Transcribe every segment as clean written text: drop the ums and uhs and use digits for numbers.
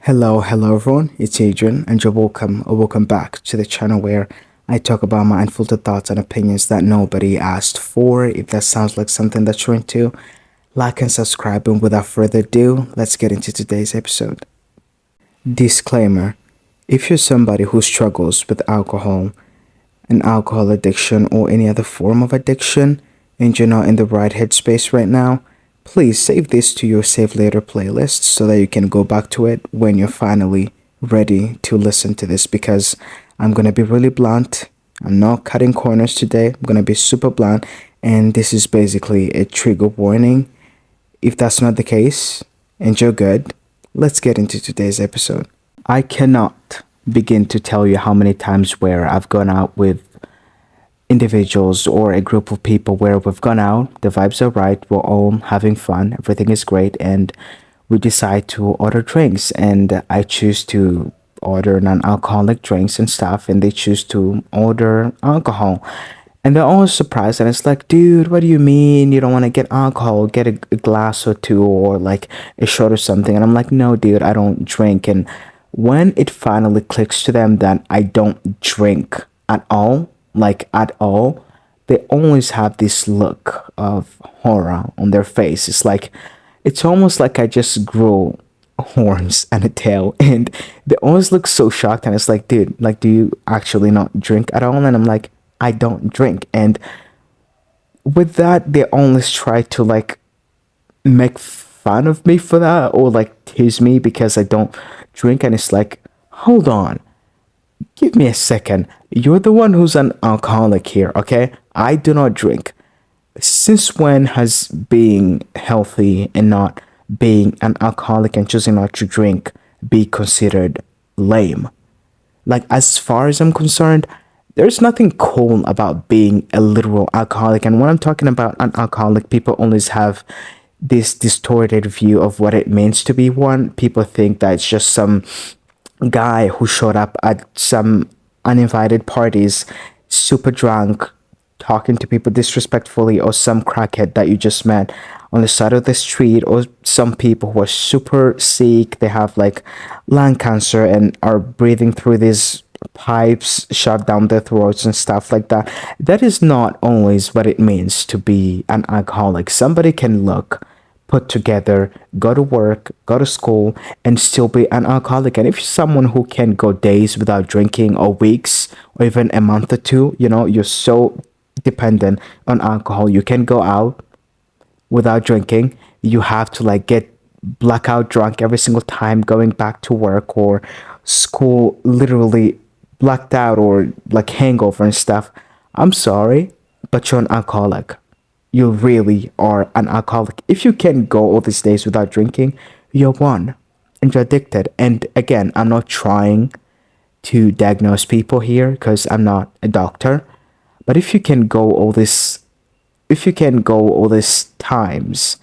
Hello everyone, it's Adrian and you're welcome or welcome back to the channel where I talk about my unfiltered thoughts and opinions that nobody asked for. If that sounds like something that you're into, like and subscribe, and without further ado, let's get into today's episode. Disclaimer: if you're somebody who struggles with alcohol, an alcohol addiction, or any other form of addiction, and you're not in the right headspace right now, please save this to your save later playlist so that you can go back to it when you're finally ready to listen to this, because I'm going to be really blunt. I'm not cutting corners today. I'm going to be super blunt, and this is basically a trigger warning. If that's not the case and you're good, let's get into today's episode. I cannot begin to tell you how many times where I've gone out with individuals or a group of people where we've gone out, the vibes are right, we're all having fun, everything is great, and we decide to order drinks. And I choose to order non-alcoholic drinks and stuff, and they choose to order alcohol. And they're always surprised, and it's like, dude, what do you mean you don't want to get alcohol? Get a glass or two, or like a shot or something. And I'm like, no, dude, I don't drink. And when it finally clicks to them that I don't drink at all, like at all, they always have this look of horror on their face. It's almost like I just grew horns and a tail, and they always look so shocked. And it's like, dude, like, do you actually not drink at all? And I'm like, I don't drink. And with that, they always try to like make fun of me for that, or like tease me because I don't drink. And it's like, hold on, give me a second. You're the one who's an alcoholic here, okay? I do not drink. Since when has being healthy and not being an alcoholic and choosing not to drink be considered lame? Like, as far as I'm concerned, there's nothing cool about being a literal alcoholic. And when I'm talking about an alcoholic, people always have this distorted view of what it means to be one. People think that it's just some guy who showed up at some uninvited parties, super drunk, talking to people disrespectfully, or some crackhead that you just met on the side of the street, or some people who are super sick, they have like lung cancer and are breathing through these pipes shoved down their throats and stuff like that. That is not always what it means to be an alcoholic. Somebody can look put together, go to work, go to school, and still be an alcoholic. And if you're someone who can go days without drinking, or weeks, or even a month or two, you're so dependent on alcohol, you can go out without drinking. You have to like get blackout drunk every single time going back to work or school, literally blacked out, or like hangover and stuff. I'm sorry, but you're an alcoholic. You really are an alcoholic. If you can go all these days without drinking, you're one, and you're addicted. And again, I'm not trying to diagnose people here because I'm not a doctor. But if you can go all these times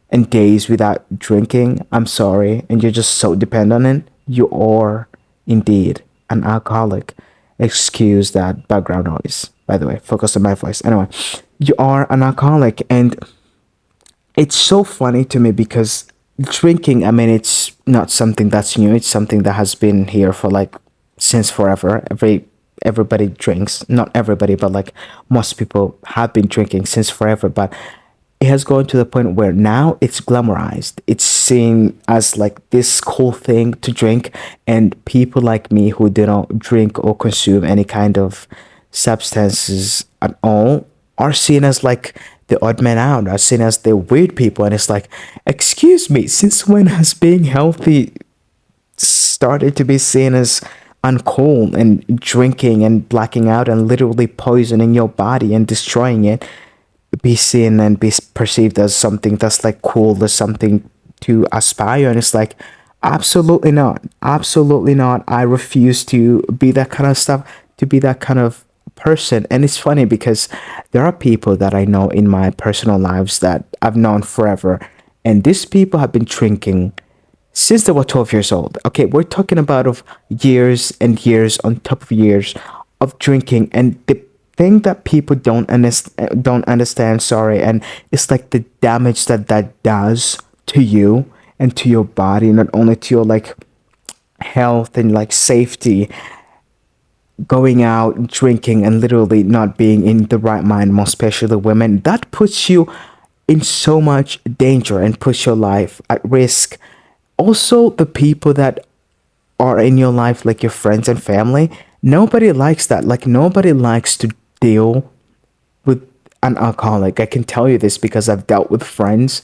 and days without drinking, I'm sorry, and you're just so dependent on it, you are indeed an alcoholic. Excuse that background noise, by the way. Focus on my voice. Anyway, you are an alcoholic, and it's so funny to me because drinking, I mean, it's not something that's new. It's something that has been here for like since forever. Everybody drinks. Not everybody, but like most people have been drinking since forever. But it has gone to the point where now it's glamorized. It's seen as like this cool thing to drink, and people like me who do not drink or consume any kind of substances at all are seen as like the odd man out, are seen as the weird people. And it's like, excuse me, since when has being healthy started to be seen as uncool, and drinking and blacking out and literally poisoning your body and destroying it be seen and be perceived as something that's like cool, as something to aspire? And it's like, absolutely not, absolutely not. I refuse to be that kind of stuff, to be that kind of person. And it's funny because there are people that I know in my personal lives that I've known forever, and these people have been drinking since they were 12 years old. Okay, we're talking about of years and years on top of years of drinking. And the thing that people don't understand, sorry, and it's like the damage that does to you and to your body, not only to your like health and like safety, going out drinking and literally not being in the right mind, most especially women, that puts you in so much danger and puts your life at risk. Also, the people that are in your life, like your friends and family, nobody likes that. Like, nobody likes to deal with an alcoholic. I can tell you this because I've dealt with friends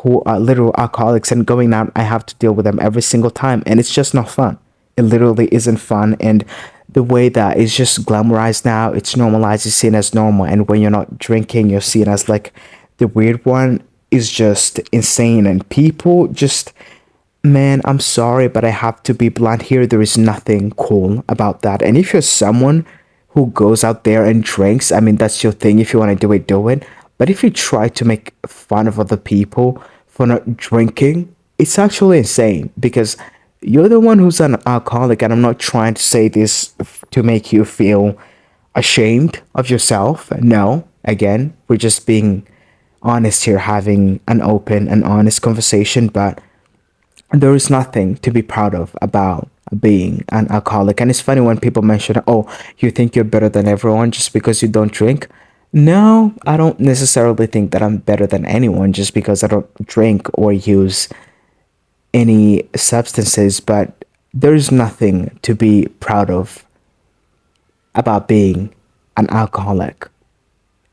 who are literal alcoholics, and going out, I have to deal with them every single time, and it's just not fun. It literally isn't fun, and the way that it's just glamorized now, it's normalized, it's seen as normal, and when you're not drinking, you're seen as like the weird one, is just insane, and people just, man, I'm sorry, but I have to be blunt here. There is nothing cool about that. And if you're someone who goes out there and drinks, I mean, that's your thing. If you want to do it, do it. But if you try to make fun of other people for not drinking, it's actually insane because you're the one who's an alcoholic. And I'm not trying to say this to make you feel ashamed of yourself. No, again, we're just being honest here, having an open and honest conversation. But there is nothing to be proud of about being an alcoholic. And it's funny when people mention, oh, you think you're better than everyone just because you don't drink. No, I don't necessarily think that I'm better than anyone just because I don't drink or use any substances, but there's nothing to be proud of about being an alcoholic.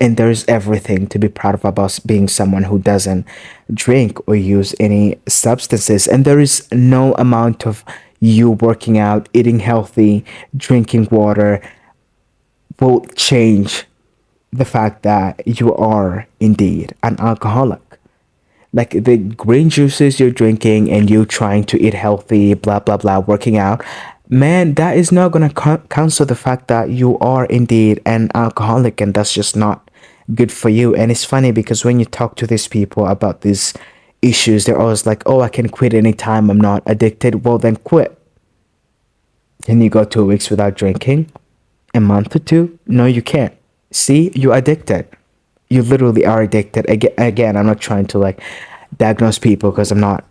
And there's everything to be proud of about being someone who doesn't drink or use any substances. And there is no amount of you working out, eating healthy, drinking water will change the fact that you are indeed an alcoholic. Like the green juices you're drinking and you trying to eat healthy, blah blah blah, working out, man, that is not gonna cancel the fact that you are indeed an alcoholic, and that's just not good for you. And it's funny because when you talk to these people about these issues, they're always like, oh, I can quit anytime, I'm not addicted. Well, then quit. Can you go 2 weeks without drinking? A month or two? No, you can't. See, you're addicted. You literally are addicted. Again, I'm not trying to like diagnose people because I'm not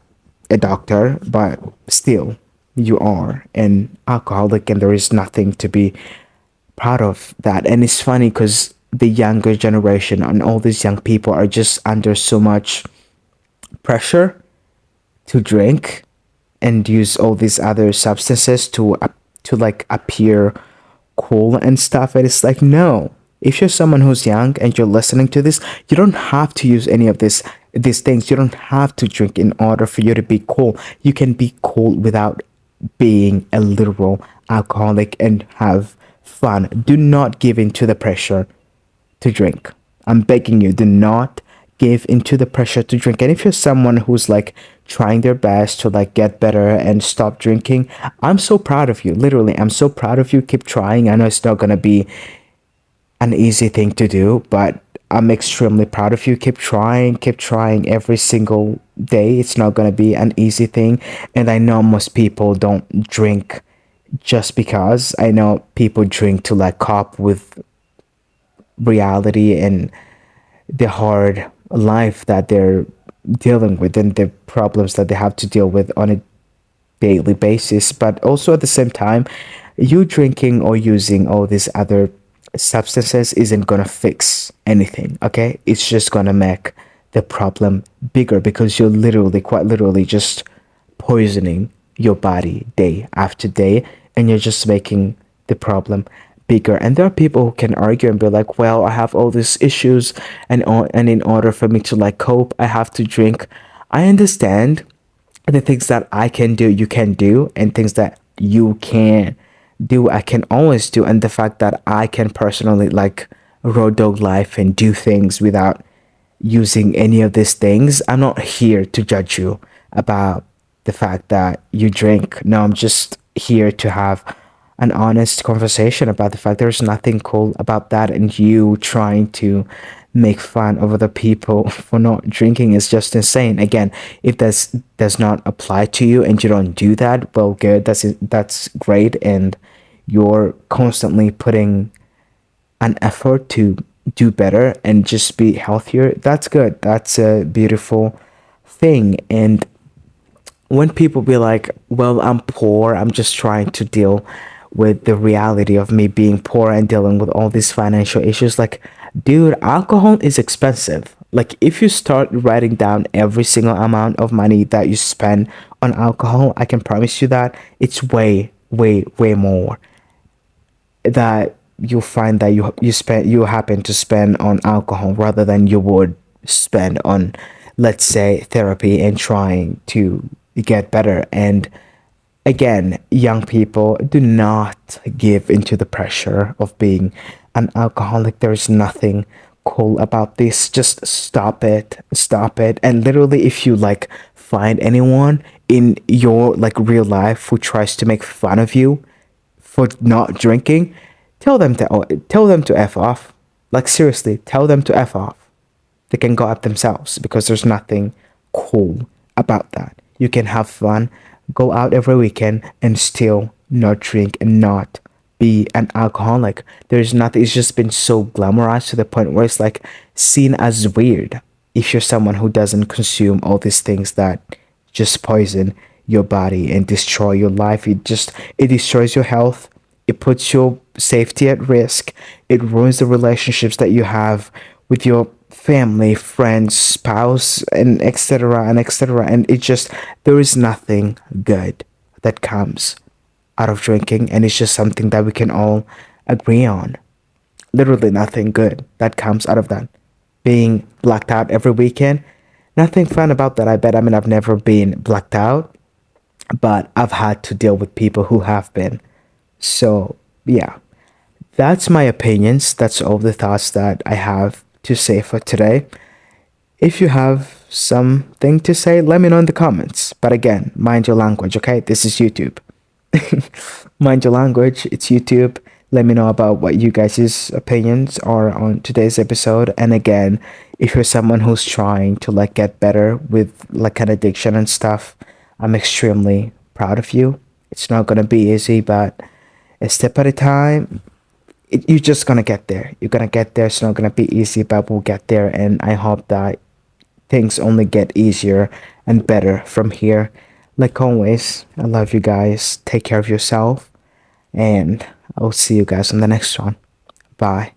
a doctor, but still, you are an alcoholic, and there is nothing to be proud of that. And it's funny because the younger generation and all these young people are just under so much pressure to drink and use all these other substances to like appear cool and stuff. And it's like, no, if you're someone who's young and you're listening to this, you don't have to use any of these things. You don't have to drink in order for you to be cool. You can be cool without being a literal alcoholic and have fun. Do not give in to the pressure to drink. I'm begging you, do not give into the pressure to drink. And if you're someone who's like trying their best to like get better and stop drinking, I'm so proud of you. Literally, I'm so proud of you. Keep trying. I know it's not gonna be an easy thing to do, but I'm extremely proud of you. Keep trying every single day. It's not gonna be an easy thing. And I know most people don't drink just because. I know people drink to like cope with reality and the hard life that they're dealing with and the problems that they have to deal with on a daily basis. But also at the same time, you drinking or using all these other substances isn't gonna fix anything, okay? It's just gonna make the problem bigger because you're literally, quite literally, just poisoning your body day after day, and you're just making the problem bigger. And there are people who can argue and be like, well, I have all these issues, and in order for me to like cope, I have to drink. I understand the things that I can do, you can do, and things that you can do, I can always do. And the fact that I can personally like road dog life and do things without using any of these things, I'm not here to judge you about the fact that you drink. No, I'm just here to have an honest conversation about the fact there's nothing cool about that, and you trying to make fun of other people for not drinking is just insane. Again, if this does not apply to you and you don't do that, well, good, that's great, and you're constantly putting an effort to do better and just be healthier. That's good. That's a beautiful thing. And when people be like, well, I'm poor, I'm just trying to deal with the reality of me being poor and dealing with all these financial issues, like, dude, alcohol is expensive. Like, if you start writing down every single amount of money that you spend on alcohol, I can promise you that it's way, way, way more that you'll find that you happen to spend on alcohol rather than you would spend on, let's say, therapy and trying to get better. And again, young people, do not give into the pressure of being an alcoholic. There's nothing cool about this. Just stop it. Stop it. And literally, if you like find anyone in your like real life who tries to make fun of you for not drinking, tell them to f off. Like, seriously, tell them to f off. They can go up themselves, because there's nothing cool about that. You can have fun, go out every weekend, and still not drink and not be an alcoholic. There's nothing. It's just been so glamorized to the point where it's like seen as weird if you're someone who doesn't consume all these things that just poison your body and destroy your life. It destroys your health. It puts your safety at risk. It ruins the relationships that you have with your family, friends, spouse, and etc. and etc. And it just, there is nothing good that comes out of drinking, and it's just something that we can all agree on. Literally nothing good that comes out of that. Being blacked out every weekend, nothing fun about that, I bet. I mean, I've never been blacked out, but I've had to deal with people who have been. So, yeah, that's my opinions. That's all the thoughts that I have to say for today. If you have something to say, let me know in the comments. But again, mind your language, okay? This is YouTube. Mind your language. It's YouTube. Let me know about what you guys' opinions are on today's episode. And again, if you're someone who's trying to like get better with like an addiction and stuff, I'm extremely proud of you. It's not gonna be easy, but a step at a time, you're just gonna get there. You're gonna get there. It's not gonna be easy, but we'll get there. And I hope that things only get easier and better from here. Like always, I love you guys. Take care of yourself, and I'll see you guys on the next one. Bye.